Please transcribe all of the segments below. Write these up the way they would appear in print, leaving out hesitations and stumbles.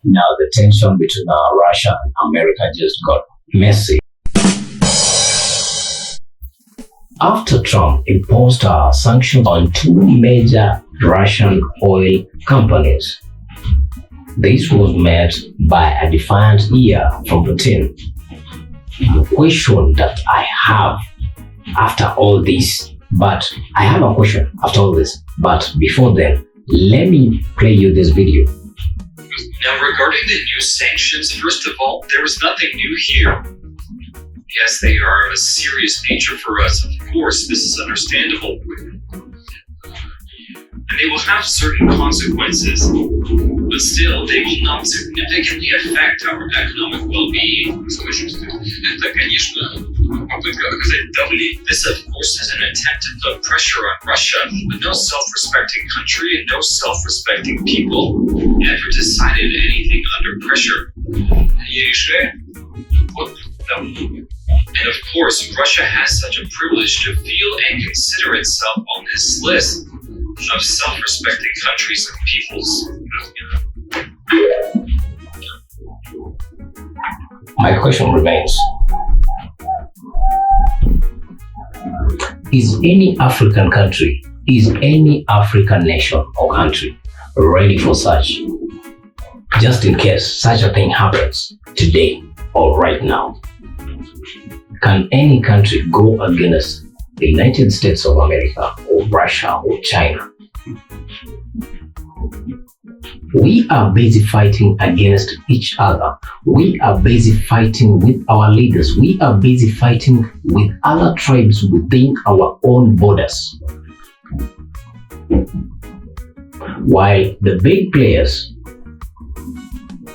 Now the tension between Russia and America just got messy. After Trump imposed sanctions on two major Russian oil companies, this was met by a defiant ear from Putin. The question that I have after all this, but I have a question after all this, but before then, let me play you this video. Now, regarding the new sanctions, first of all, there is nothing new here. Yes, they are of a serious nature for us, of course, this is understandable. And they will have certain consequences, but still, they will not significantly affect our economic well-being. This, of course, is an attempt to put pressure on Russia, but no self-respecting country and no self-respecting people ever decided anything under pressure. And of course, Russia has such a privilege to feel and consider itself on this list of self-respecting countries and peoples. My question remains, is any African country, is any African nation or country ready for such? Just in case such a thing happens today or right now. Can any country go against the United States of America or Russia or China? We are busy fighting against each other. We are busy fighting with our leaders. We are busy fighting with other tribes within our own borders. While the big players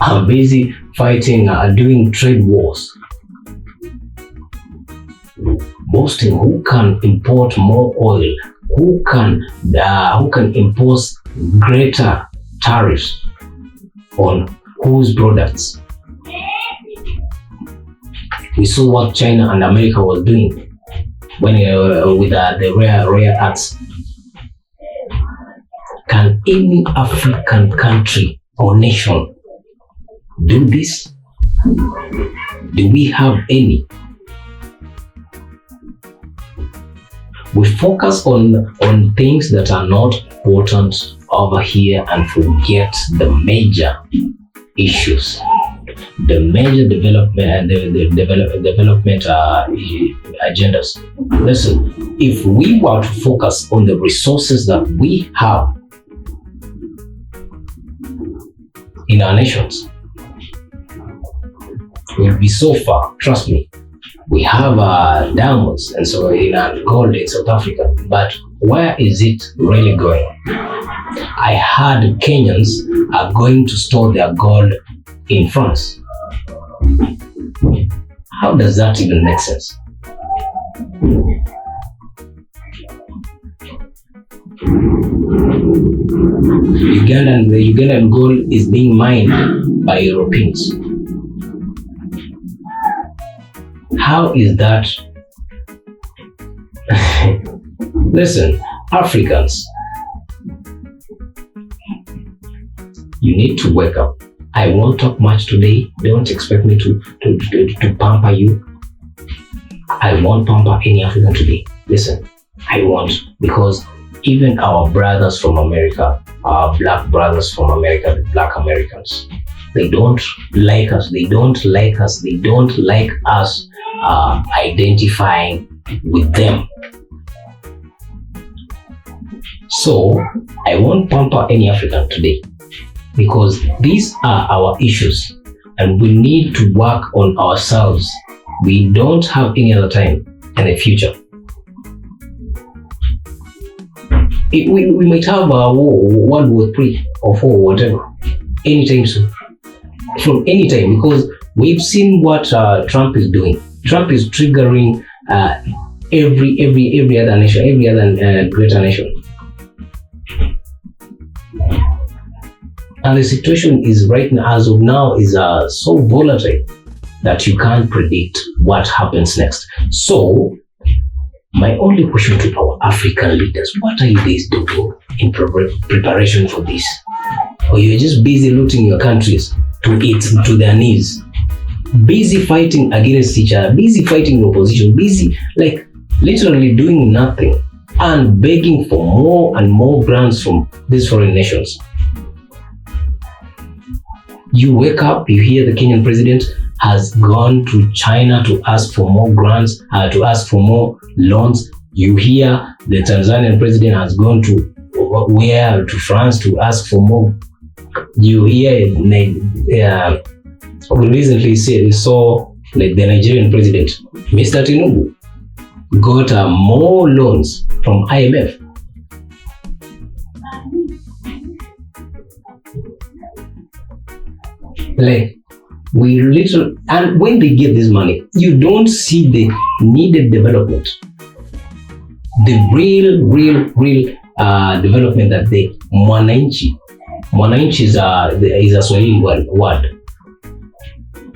are busy fighting, doing trade wars, boasting who can import more oil, who can impose greater tariffs on whose products. We saw what China and America was doing when with the rare earths. Can any African country or nation do this? Do we have any? We focus on things that are not important over here and forget the major issues, the major development agendas. Listen, if we were to focus on the resources that we have in our nations, we'll be so far, trust me. We have diamonds and so in gold in South Africa, but where is it really going? I heard Kenyans are going to store their gold in France. How does that even make sense? The Ugandan gold is being mined by Europeans. How is that? Listen, Africans, you need to wake up. I won't talk much today. Don't expect me to pamper you. I won't pamper any African today. Listen, I won't, because even our brothers from America, our black brothers from America, the black Americans, they don't like us. They don't like us. They don't like us identifying with them. So I won't pamper any African today, because these are our issues and we need to work on ourselves. We don't have any other time in the future. We might have a World War III or IV, whatever, anytime soon. From any time, because we've seen what Trump is doing. Trump is triggering every other nation, every other greater nation. And the situation is right now, as of now, is so volatile that you can't predict what happens next. So, my only question to our African leaders, what are you guys doing in preparation for this? Or you're just busy looting your countries to their knees, busy fighting against each other, busy fighting the opposition, busy like literally doing nothing and begging for more and more grants from these foreign nations. You wake up, you hear the Kenyan president has gone to China to ask for more grants, to ask for more loans. You hear the Tanzanian president has gone to France to ask for more. You hear we recently saw like the Nigerian president, Mr. Tinubu, got more loans from IMF. Like and when they give this money, you don't see the needed development, the real development that the mwananchi is a Swahili word,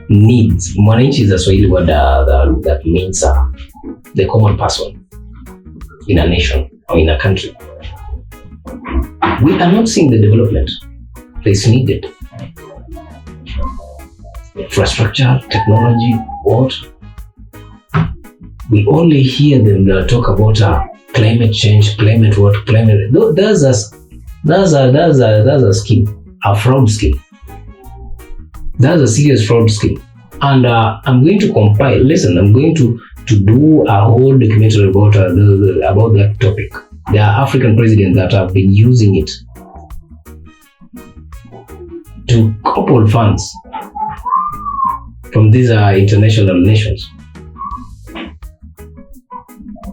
needs. Mwananchi is a Swahili word that means the common person in a nation or in a country. We are not seeing the development that is needed. Infrastructure, technology, what? We only hear them talk about climate change, climate what, climate. That's a scheme, a fraud scheme. That's a serious fraud scheme. And I'm going to compile. Listen, I'm going to do a whole documentary about that topic. There are African presidents that have been using it to couple funds from these international nations.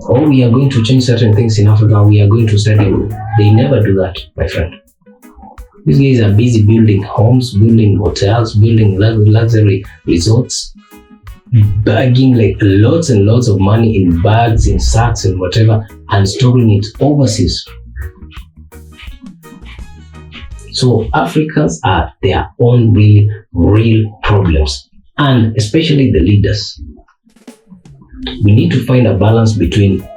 Oh, we are going to change certain things in Africa. We are going to study. They never do that, my friend. These guys are busy building homes, building hotels, building luxury resorts, bagging like lots and lots of money in bags, in sacks, and whatever, and storing it overseas. So Africans are their own real problems, and especially the leaders. We need to find a balance between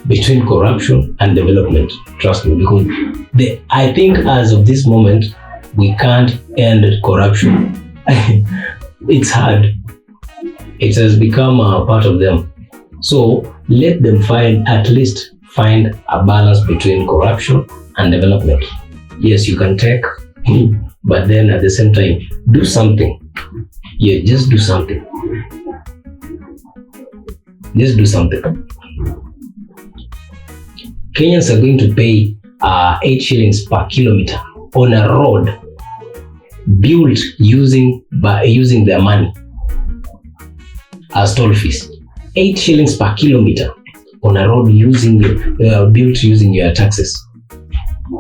between corruption and development. Trust me, because I think as of this moment, we can't end corruption. It's hard. It has become a part of them. So let them find a balance between corruption and development. Yes, you can take, but then at the same time, do something. Yeah, just do something. Just do something. Kenyans are going to pay 8 shillings per kilometer on a road built using their money as toll fees. 8 shillings per kilometer on a road built using your taxes.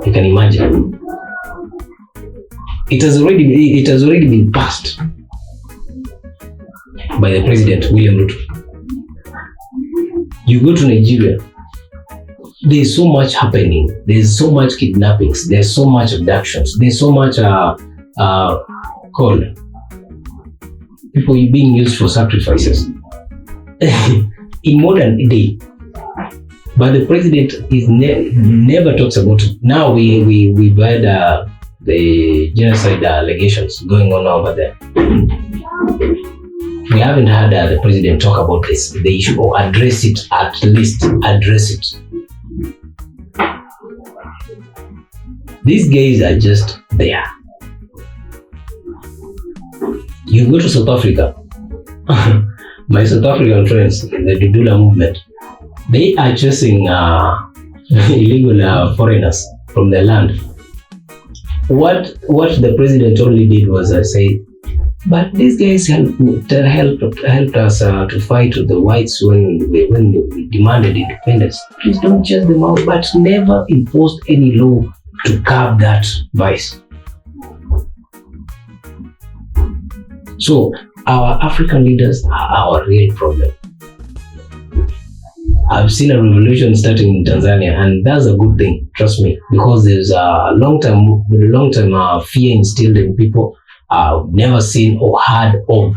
You can imagine. It has already been passed by the President William Ruto. You go to Nigeria, there's so much happening. There's so much kidnappings. There's so much abductions. There's so much people being used for sacrifices in modern day. But the president is never talks about it. Now we've had the genocide allegations going on over there. We haven't had the president talk about the issue, or address it, at least address it. These guys are just there. You go to South Africa, my South African friends, the Dudula movement, they are chasing illegal foreigners from their land. What the president only did was say, but these guys helped us to fight the whites when we demanded independence. Please don't chase them out, but never imposed any law to curb that vice. So our African leaders are our real problem. I've seen a revolution starting in Tanzania, and that's a good thing, trust me, because there's a long-term fear instilled in people. I've never seen or heard of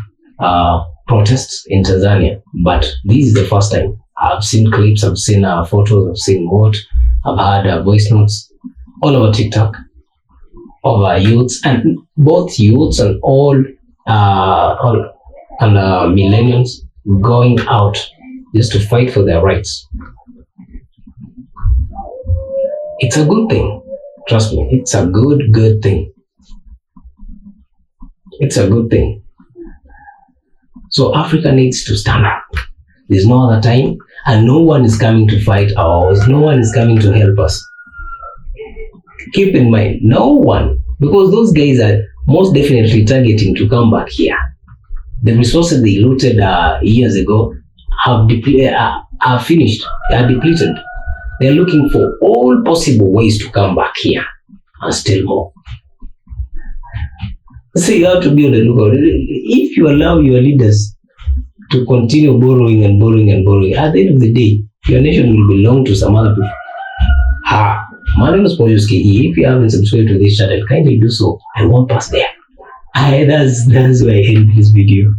protests in Tanzania, but this is the first time. I've seen clips, I've seen photos, I've seen what, I've heard voice notes all over TikTok, of our youths, and both youths and all millennials going out just to fight for their rights. It's a good thing. Trust me, it's a good thing. It's a good thing. So Africa needs to stand up. There's no other time, and no one is coming to fight our cause. No one is coming to help us. Keep in mind, no one, because those guys are most definitely targeting to come back here. The resources they looted years ago are finished, are depleted. They're looking for all possible ways to come back here and steal more. So you have to be on the lookout. If you allow your leaders to continue borrowing and borrowing and borrowing, at the end of the day, your nation will belong to some other people. My name is Pojuski. If you haven't subscribed to this channel, kindly do so. I won't pass there. That's why I end this video.